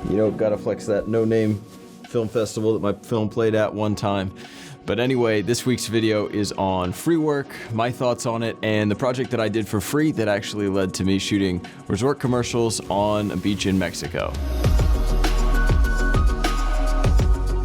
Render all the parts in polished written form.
Gotta flex that No Name film festival that my film played at one time. But anyway, this week's video is on free work, my thoughts on it, and the project that I did for free that actually led to me shooting resort commercials on a beach in Mexico.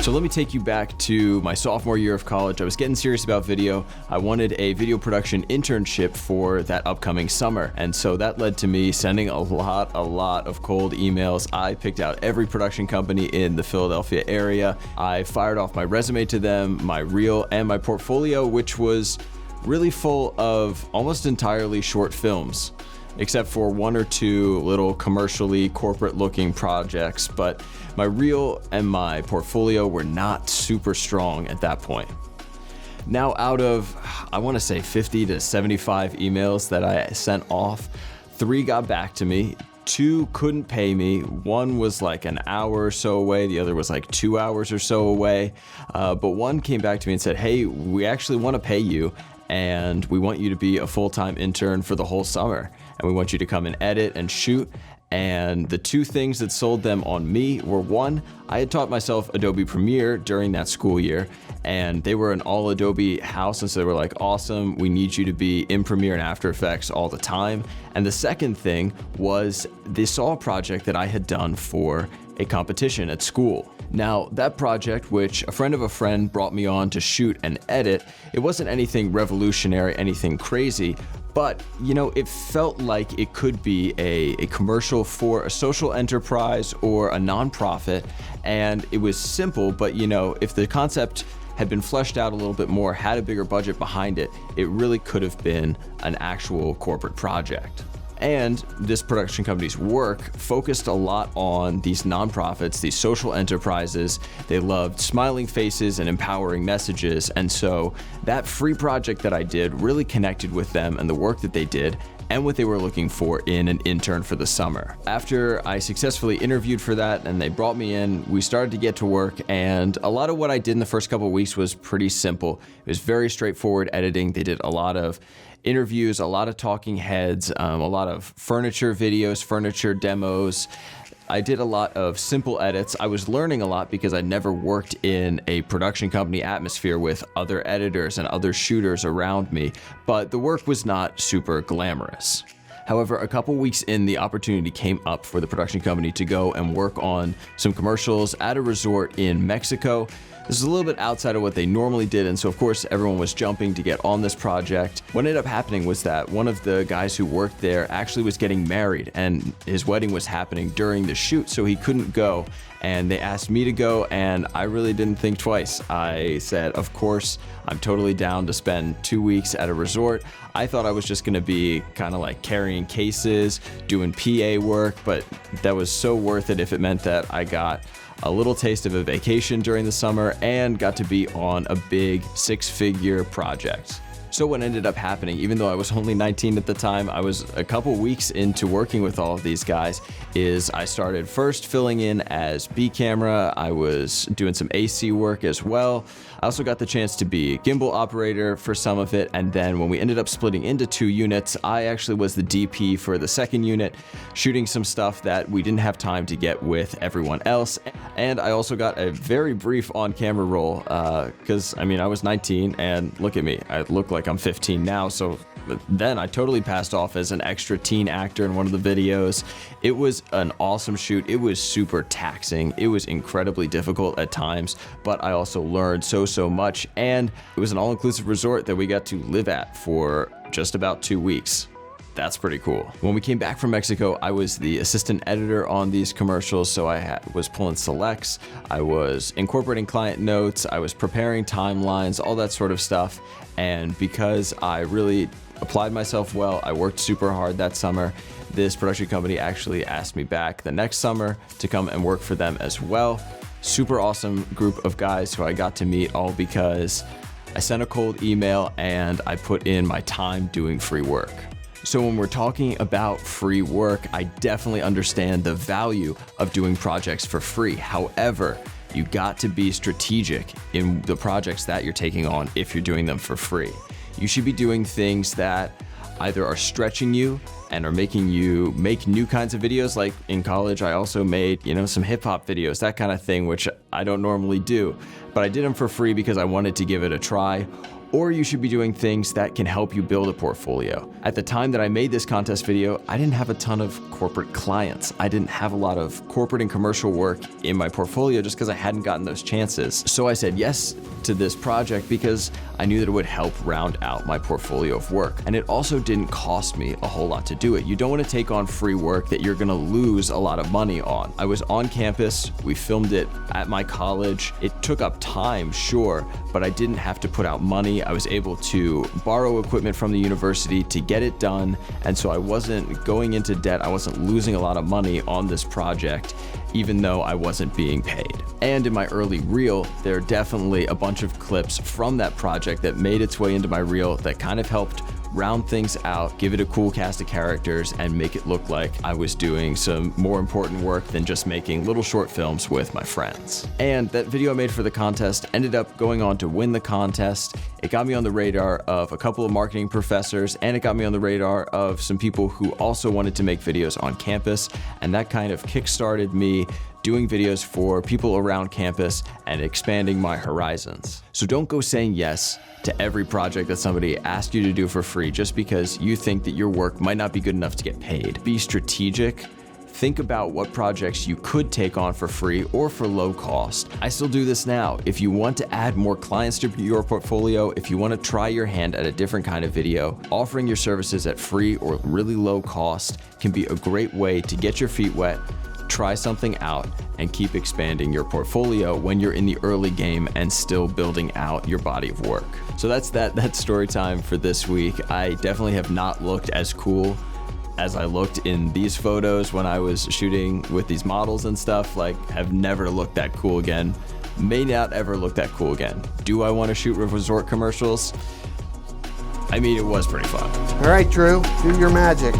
So let me take you back to my sophomore year of college. I was getting serious about video. I wanted a video production internship for that upcoming summer. And so that led to me sending a lot of cold emails. I picked out every production company in the Philadelphia area. I fired off my resume to them, my reel, and my portfolio, which was really full of almost entirely short films, except for one or two little commercially corporate looking projects. But my reel and my portfolio were not super strong at that point. Now, out of, I want to say 50 to 75 emails that I sent off, 3 got back to me. 2 couldn't pay me. 1 was like an hour or so away. The other was like 2 hours or so away. But 1 came back to me and said, hey, we actually want to pay you, and we want you to be a full-time intern for the whole summer. And we want you to come and edit and shoot. And the 2 things that sold them on me were, 1, I had taught myself Adobe Premiere during that school year, and they were an all Adobe house, and so they were like, awesome, we need you to be in Premiere and After Effects all the time. And the second thing was they saw a project that I had done for a competition at school. Now, that project, which a friend of a friend brought me on to shoot and edit, it wasn't anything revolutionary, anything crazy, but, it felt like it could be a commercial for a social enterprise or a nonprofit, and it was simple, but, if the concept had been fleshed out a little bit more, had a bigger budget behind it, it really could have been an actual corporate project. And this production company's work focused a lot on these nonprofits, these social enterprises. They loved smiling faces and empowering messages. And so that free project that I did really connected with them and the work that they did and what they were looking for in an intern for the summer. After I successfully interviewed for that and they brought me in, we started to get to work, and a lot of what I did in the first couple of weeks was pretty simple. It was very straightforward editing. They did a lot of interviews, a lot of talking heads, a lot of furniture videos, furniture demos. I did a lot of simple edits. I was learning a lot because I'd never worked in a production company atmosphere with other editors and other shooters around me, but the work was not super glamorous. However, a couple weeks in, the opportunity came up for the production company to go and work on some commercials at a resort in Mexico. This is a little bit outside of what they normally did, and so of course everyone was jumping to get on this project. What ended up happening was that one of the guys who worked there actually was getting married, and his wedding was happening during the shoot, so he couldn't go. And they asked me to go, and I really didn't think twice. I said, of course, I'm totally down to spend 2 weeks at a resort. I thought I was just gonna be kind of like carrying cases, doing PA work, but that was so worth it if it meant that I got a little taste of a vacation during the summer and got to be on a big 6-figure project. So what ended up happening, even though I was only 19 at the time, I was a couple weeks into working with all of these guys, is I started first filling in as B camera. I was doing some AC work as well. I also got the chance to be gimbal operator for some of it, and then when we ended up splitting into 2 units, I actually was the DP for the second unit, shooting some stuff that we didn't have time to get with everyone else. And I also got a very brief on-camera role, because I was 19, and look at me, I look like I'm 15 now, so then I totally passed off as an extra teen actor in one of the videos. It was an awesome shoot. It was super taxing. It was incredibly difficult at times, but I also learned so much, and it was an all-inclusive resort that we got to live at for just about 2 weeks. That's pretty cool. When we came back from Mexico, I was the assistant editor on these commercials, so I was pulling selects, I was incorporating client notes, I was preparing timelines, all that sort of stuff. And because I really applied myself well, I worked super hard that summer, this production company actually asked me back the next summer to come and work for them as well. Super awesome group of guys who I got to meet, all because I sent a cold email and I put in my time doing free work. So when we're talking about free work, I definitely understand the value of doing projects for free. However, you got to be strategic in the projects that you're taking on if you're doing them for free. You should be doing things that either are stretching you and are making you make new kinds of videos. Like in college, I also made, some hip hop videos, that kind of thing, which I don't normally do, but I did them for free because I wanted to give it a try. Or you should be doing things that can help you build a portfolio. At the time that I made this contest video, I didn't have a ton of corporate clients. I didn't have a lot of corporate and commercial work in my portfolio just because I hadn't gotten those chances. So I said yes to this project because I knew that it would help round out my portfolio of work. And it also didn't cost me a whole lot to do it. You don't want to take on free work that you're gonna lose a lot of money on. I was on campus, we filmed it at my college. It took up time, sure, but I didn't have to put out money. I was able to borrow equipment from the university to get it done, and so I wasn't going into debt. I wasn't losing a lot of money on this project, even though I wasn't being paid. And in my early reel, there are definitely a bunch of clips from that project that made its way into my reel that kind of helped round things out, give it a cool cast of characters, and make it look like I was doing some more important work than just making little short films with my friends. And that video I made for the contest ended up going on to win the contest. It got me on the radar of a couple of marketing professors, and it got me on the radar of some people who also wanted to make videos on campus, and that kind of kickstarted me doing videos for people around campus and expanding my horizons. So don't go saying yes to every project that somebody asks you to do for free just because you think that your work might not be good enough to get paid. Be strategic. Think about what projects you could take on for free or for low cost. I still do this now. If you want to add more clients to your portfolio, if you want to try your hand at a different kind of video, offering your services at free or really low cost can be a great way to get your feet wet, try something out, and keep expanding your portfolio when you're in the early game and still building out your body of work. So that's story time for this week. I definitely have not looked as cool as I looked in these photos when I was shooting with these models and stuff. Like, have never looked that cool again. May not ever look that cool again. Do I want to shoot resort commercials? I mean, it was pretty fun. All right, Drew, do your magic.